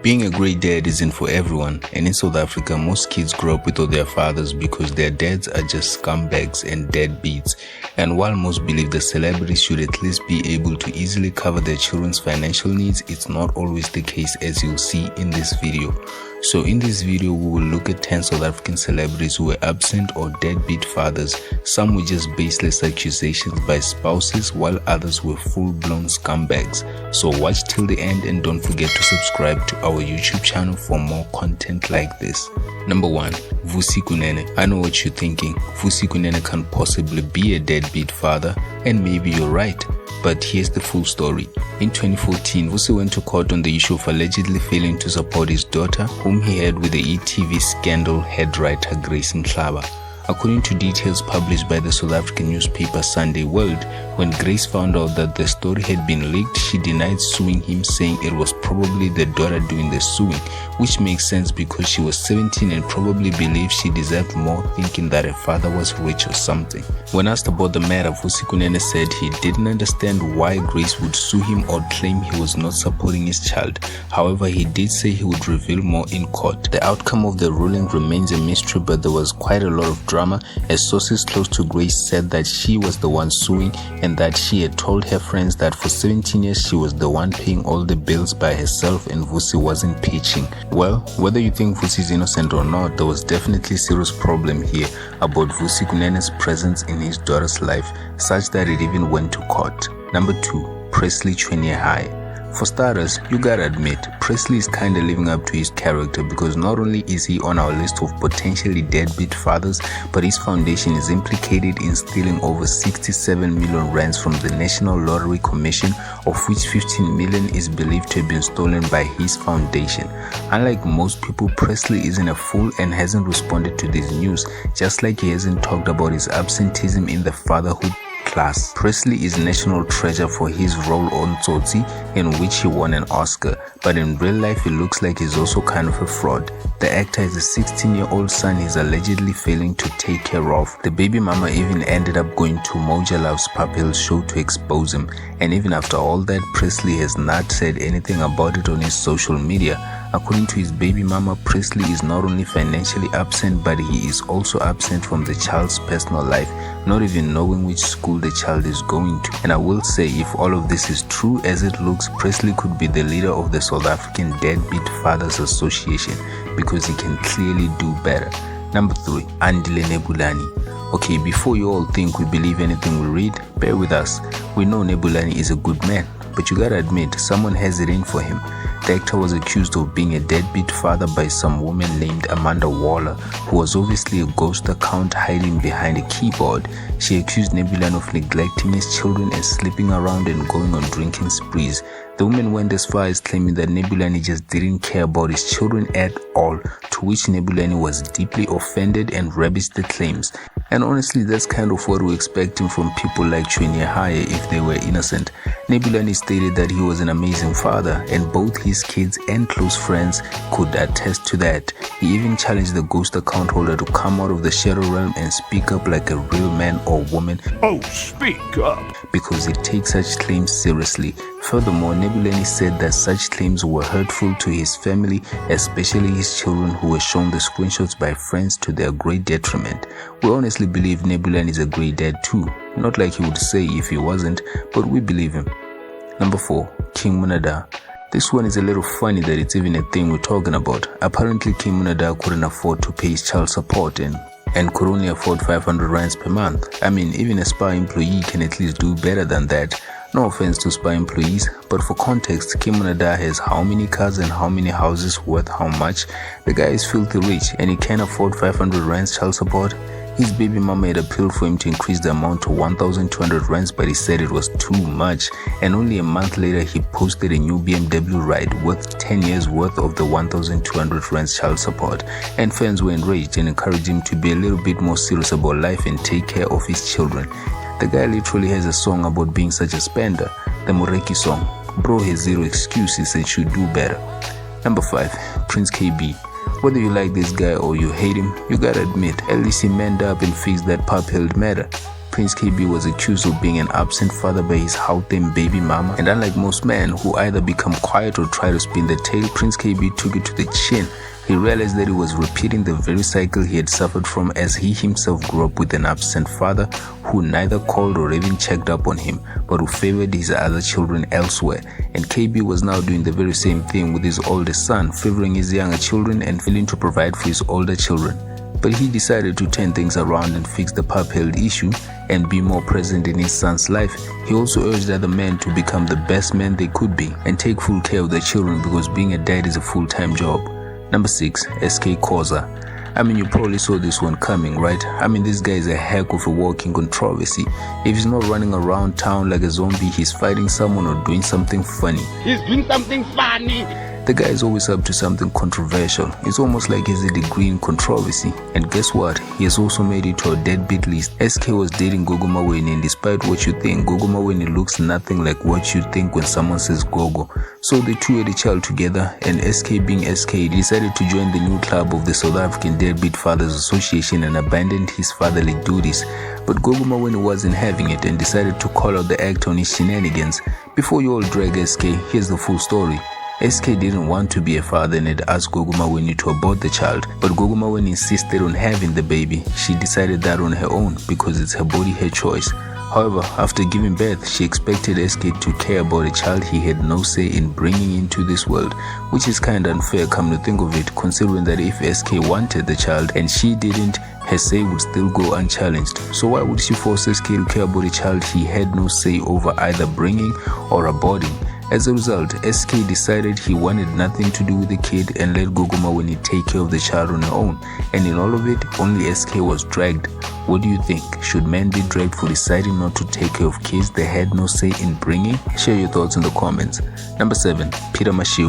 Being a great dad isn't for everyone, and in South Africa, most kids grow up without their fathers because their dads are just scumbags and deadbeats. And while most believe that celebrities should at least be able to easily cover their children's financial needs, it's not always the case, as you'll see in this video. So in this video, we will look at 10 South African celebrities who were absent or deadbeat fathers. Some were just baseless accusations by spouses, while others were full-blown scumbags. So watch till the end and don't forget to subscribe to our YouTube channel for more content like this. Number 1. Vusi Kunene. I know what you're thinking. Vusi Kunene can't possibly be a deadbeat father, and maybe you're right. But here's the full story. In 2014, Vusi went to court on the issue of allegedly failing to support his daughter, whom he had with the ETV scandal headwriter Mhlaba. According to details published by the South African newspaper Sunday World, when Grace found out that the story had been leaked, she denied suing him, saying it was probably the daughter doing the suing, which makes sense because she was 17 and probably believed she deserved more, thinking that her father was rich or something. When asked about the matter, Vusi Kunene said he didn't understand why Grace would sue him or claim he was not supporting his child. However, he did say he would reveal more in court. The outcome of the ruling remains a mystery, but there was quite a lot of drama, as sources close to Grace said that she was the one suing and that she had told her friends that for 17 years she was the one paying all the bills by herself and Vusi wasn't pitching. Well, whether you think Vusi is innocent or not, there was definitely a serious problem here about Vusi Kunene's presence in his daughter's life, such that it even went to court. Number 2. Presley High. For starters, you gotta admit, Presley is kinda living up to his character, because not only is he on our list of potentially deadbeat fathers, but his foundation is implicated in stealing over 67 million rands from the National Lottery Commission, of which 15 million is believed to have been stolen by his foundation. Unlike most people, Presley isn't a fool and hasn't responded to this news, just like he hasn't talked about his absenteeism in the fatherhood class. Presley is national treasure for his role on Tsotsi, in which he won an Oscar, but in real life he looks like he's also kind of a fraud. The actor has a 16-year-old son he's allegedly failing to take care of. The baby mama even ended up going to Moja Love's Papel show to expose him, and even after all that, Presley has not said anything about it on his social media. According to his baby mama, Presley is not only financially absent, but he is also absent from the child's personal life, not even knowing which school the child is going to. And I will say, if all of this is true as it looks, Presley could be the leader of the South African Deadbeat Fathers Association, because he can clearly do better. Number 3. Andile Nebulani. Okay, before you all think we believe anything we read, bear with us. We know Nebulani is a good man, but you gotta admit, someone has it in for him. The actor was accused of being a deadbeat father by some woman named Amanda Waller, who was obviously a ghost account hiding behind a keyboard. She accused Nebulani of neglecting his children and sleeping around and going on drinking sprees. The woman went as far as claiming that Nebulani just didn't care about his children at all, to which Nebulani was deeply offended and rubbished the claims. And honestly, that's kind of what we're expecting from people like High if they were innocent. Nebulani stated that he was an amazing father, and both his kids and close friends could attest to that. He even challenged the ghost account holder to come out of the shadow realm and speak up like a real man or woman. Oh, speak up! Because he takes such claims seriously. Furthermore, Nebulani said that such claims were hurtful to his family, especially his children, who were shown the screenshots by friends to their great detriment. We honestly believe Nebulani is a great dad too. Not like he would say if he wasn't, but we believe him. Number 4. King Madoda. This one is a little funny that it's even a thing we're talking about. Apparently, King Madoda couldn't afford to pay his child support and could only afford 500 rands per month. I mean, even a SPA employee can at least do better than that. No offense to SPA employees, but for context, King Madoda has how many cars and how many houses worth how much? The guy is filthy rich and he can't afford 500 rands child support. His baby mama had appealed for him to increase the amount to 1,200 rands, but he said it was too much. And only a month later, he posted a new BMW ride worth 10 years worth of the 1,200 rands child support. And fans were enraged and encouraged him to be a little bit more serious about life and take care of his children. The guy literally has a song about being such a spender, the Moreki song. Bro has zero excuses and should do better. Number 5. Prince KB. Whether you like this guy or you hate him, you gotta admit, at least he manned up and fixed that pop-held matter. Prince KB was accused of being an absent father by his Gauteng baby mama, and unlike most men who either become quiet or try to spin the tale, Prince KB took it to the chin. He realized that he was repeating the very cycle he had suffered from, as he himself grew up with an absent father who neither called or even checked up on him, but who favored his other children elsewhere. And KB was now doing the very same thing with his oldest son, favoring his younger children and failing to provide for his older children. But he decided to turn things around and fix the pup-held issue and be more present in his son's life. He also urged other men to become the best men they could be and take full care of their children, because being a dad is a full-time job. Number 6, SK Khoza. I mean, you probably saw this one coming, right? I mean, this guy is a heck of a walking controversy. If he's not running around town like a zombie, he's fighting someone or doing something funny. He's doing something funny. The guy is always up to something controversial. It's almost like he's a degree in controversy. And guess what? He has also made it to a deadbeat list. SK was dating Gogo Maweni, and despite what you think, Gogo Maweni looks nothing like what you think when someone says Gogo. So the two had a child together, and SK, being SK, decided to join the new club of the South African Deadbeat Fathers Association and abandoned his fatherly duties. But Gogo Maweni wasn't having it and decided to call out the actor on his shenanigans. Before you all drag SK, here's the full story. SK didn't want to be a father and had asked Gogo Maweni to abort the child, but Gogo Maweni insisted on having the baby. She decided that on her own because it's her body, her choice. However, after giving birth, she expected SK to care about a child he had no say in bringing into this world, which is kinda unfair, come to think of it, considering that if SK wanted the child and she didn't, her say would still go unchallenged. So why would she force SK to care about a child he had no say over either bringing or aborting? As a result, SK decided he wanted nothing to do with the kid and let Gogo Maweni take care of the child on her own. And in all of it, only SK was dragged. What do you think? Should men be dragged for deciding not to take care of kids they had no say in bringing? Share your thoughts in the comments. Number 7, Peter Mashu.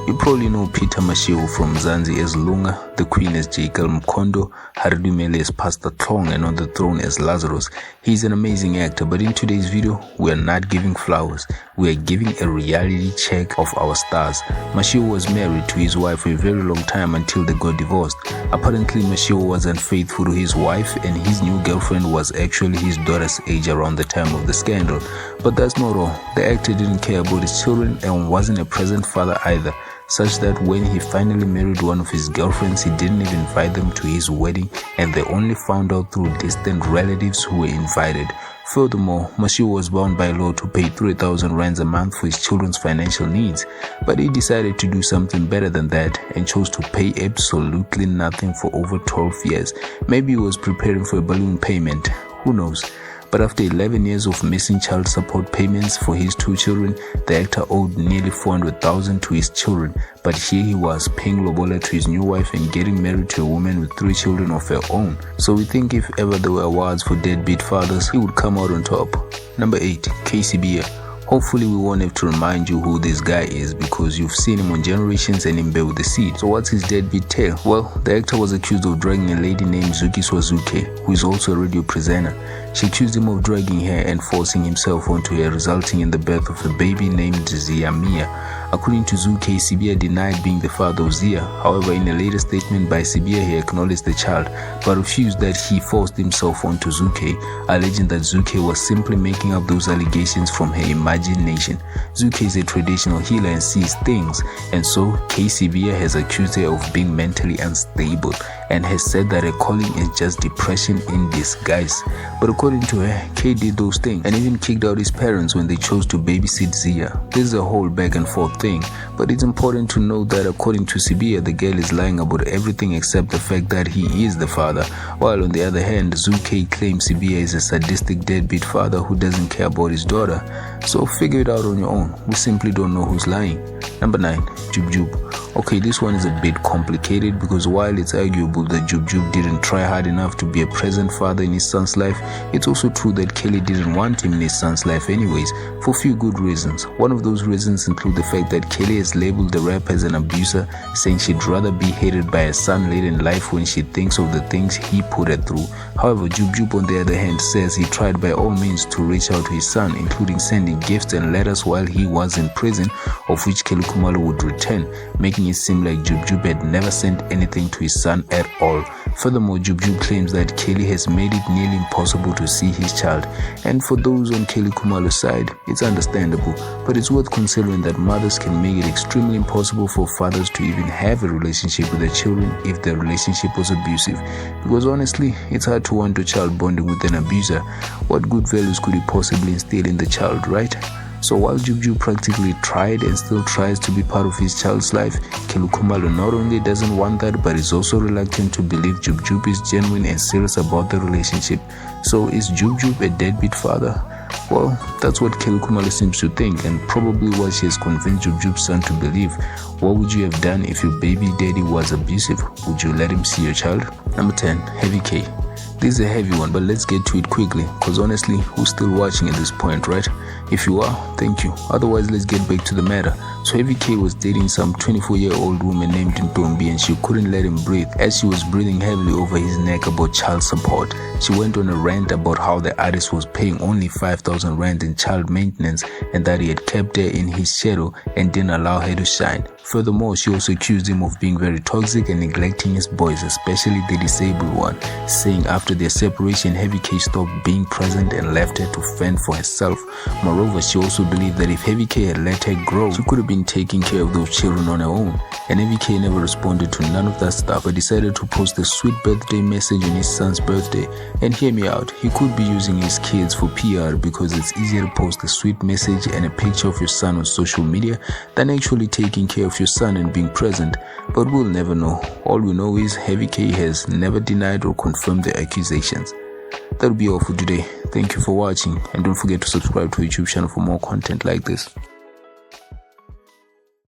You probably know Peter Mashu from Zanzi as Lunga, the Queen as Jacob Mkondo, Haridumele as Pastor Tlong, and on the throne as Lazarus. He's an amazing actor, but in today's video, we are not giving flowers. We are giving a reality check of our stars. Mashu was married to his wife for a very long time until they got divorced. Apparently, Mashu was unfaithful to his wife, and his new girlfriend was actually his daughter's age around the time of the scandal. But that's not all. The actor didn't care about his children and wasn't a present father either, such that when he finally married one of his girlfriends, he didn't even invite them to his wedding, and they only found out through distant relatives who were invited. Furthermore, Mashu was bound by law to pay 3,000 rands a month for his children's financial needs, but he decided to do something better than that and chose to pay absolutely nothing for over 12 years. Maybe he was preparing for a balloon payment, who knows. But after 11 years of missing child support payments for his 2 children, the actor owed nearly 400,000 to his children. But here he was paying lobola to his new wife and getting married to a woman with 3 children of her own. So we think if ever there were awards for deadbeat fathers, he would come out on top. Number 8, KCB. Hopefully we won't have to remind you who this guy is, because you've seen him on Generations and in Bed with the Seed. So what's his deadbeat tale? Well, the actor was accused of dragging a lady named Zuki Swazuke, who is also a radio presenter. She accused him of dragging her and forcing himself onto her, resulting in the birth of a baby named Zia Mia. According to Zuke, Sibia denied being the father of Zia. However, in a later statement by Sibia, he acknowledged the child, but refused that he forced himself onto Zuke, alleging that Zuke was simply making up those allegations from her imagination. Zuke is a traditional healer and sees things, and so KCBia has accused her of being mentally unstable and has said that her calling is just depression in disguise. But according to her, K did those things and even kicked out his parents when they chose to babysit Zia. This is a whole back and forth thing, but it's important to note that according to Sibia, the girl is lying about everything except the fact that he is the father, while on the other hand, Zuke claims Sibia is a sadistic deadbeat father who doesn't care about his daughter. So figure it out on your own. We simply don't know who's lying. Number 9, Jub Jub. Okay, this one is a bit complicated because while it's arguable that Jub Jub didn't try hard enough to be a present father in his son's life, it's also true that Kelly didn't want him in his son's life anyways, for a few good reasons. One of those reasons include the fact that Kelly has labeled the rapper as an abuser, saying she'd rather be hated by her son later in life when she thinks of the things he put her through. However, Jub Jub on the other hand says he tried by all means to reach out to his son, including sending gifts and letters while he was in prison, of which Kelly Khumalo would return, making making it seem like Jub had never sent anything to his son at all. Furthermore, Jub claims that Kelly has made it nearly impossible to see his child, and for those on Kelly Khumalo's side, it's understandable, but it's worth considering that mothers can make it extremely impossible for fathers to even have a relationship with their children if the relationship was abusive, because honestly, it's hard to want a child bonding with an abuser. What good values could he possibly instill in the child, right? So while Jub practically tried and still tries to be part of his child's life, Kelly Khumalo not only doesn't want that, but is also reluctant to believe Jub is genuine and serious about the relationship. So is Jub a deadbeat father? Well, that's what Kelly Khumalo seems to think, and probably what she has convinced Jub's son to believe. What would you have done if your baby daddy was abusive? Would you let him see your child? Number 10, Heavy K. This is a heavy one, but let's get to it quickly, because honestly, who's still watching at this point, right? If you are, thank you. Otherwise, let's get back to the matter. So Heavy K was dating some 24-year-old woman named Ntombi, and she couldn't let him breathe as she was breathing heavily over his neck about child support. She went on a rant about how the artist was paying only 5,000 rand in child maintenance and that he had kept her in his shadow and didn't allow her to shine. Furthermore, she also accused him of being very toxic and neglecting his boys, especially the disabled one, saying after their separation, Heavy K stopped being present and left her to fend for herself. Moreover, she also believed that if Heavy K had let her grow, she could have been taking care of those children on her own. And Heavy K never responded to none of that stuff, but decided to post a sweet birthday message on his son's birthday. And hear me out, he could be using his kids for PR, because it's easier to post a sweet message and a picture of your son on social media than actually taking care of your son and being present. But we'll never know. All we know is Heavy K has never denied or confirmed the accusations. That'll be all for today. Thank you for watching, and don't forget to subscribe to our YouTube channel for more content like this.